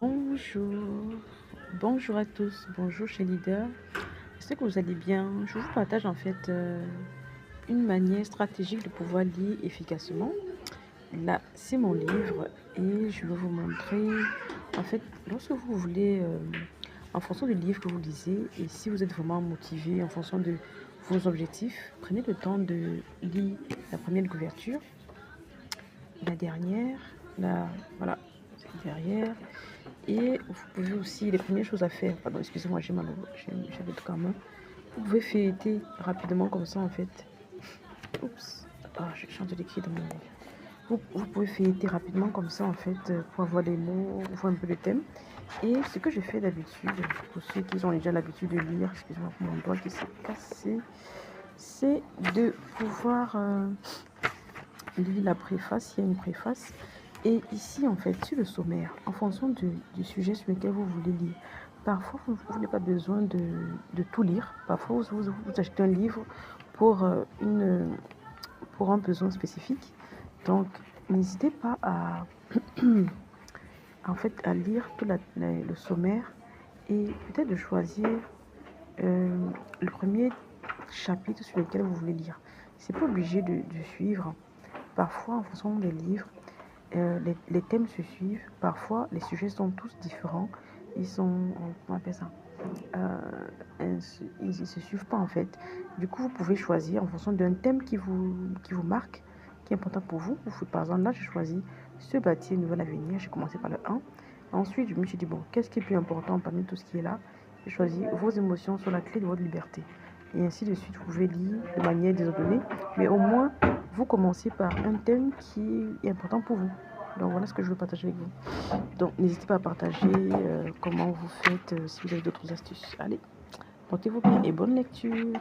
Bonjour, bonjour à tous, bonjour chez Leader. J'espère que vous allez bien. Je vous partage en fait une manière stratégique de pouvoir lire efficacement. Là, c'est mon livre et je vais vous montrer en fait lorsque vous voulez, en fonction du livre que vous lisez et si vous êtes vraiment motivé en fonction de vos objectifs, prenez le temps de lire la première couverture, la dernière, voilà, derrière. Et vous pouvez aussi, les premières choses à faire, pardon, excusez-moi, j'ai le truc en main. Vous pouvez feuilleter rapidement comme ça en fait. Oups, je chante d'écrire dans mon livre. Vous pouvez feuilleter rapidement comme ça en fait pour avoir des mots, voir un peu le thème. Et ce que je fais d'habitude, pour ceux qui ont déjà l'habitude de lire, excusez-moi pour mon doigt qui s'est cassé, c'est de pouvoir lire la préface, il y a une préface. Et ici, en fait, sur le sommaire, en fonction du sujet sur lequel vous voulez lire, parfois, vous n'avez pas besoin de tout lire. Parfois, vous achetez un livre pour, pour un besoin spécifique. Donc, n'hésitez pas à, en fait, à lire tout le sommaire et peut-être de choisir le premier chapitre sur lequel vous voulez lire. C'est pas obligé de suivre. Parfois, en fonction des livres, les thèmes se suivent. Parfois, les sujets sont tous différents. Ils sont, comment on appelle ça ils ne se suivent pas en fait. Du coup, vous pouvez choisir en fonction d'un thème qui vous marque, qui est important pour vous. Par exemple, là, j'ai choisi se bâtir une nouvelle avenir. J'ai commencé par le 1. Ensuite, je me suis dit, bon, qu'est-ce qui est plus important parmi tout ce qui est là? J'ai choisi vos émotions sont la clé de votre liberté. Et ainsi de suite, vous pouvez lire de manière désordonnée, mais au moins, vous commencez par un thème qui est important pour vous. Donc voilà ce que je veux partager avec vous. Donc n'hésitez pas à partager comment vous faites si vous avez d'autres astuces. Allez, portez-vous bien et bonne lecture.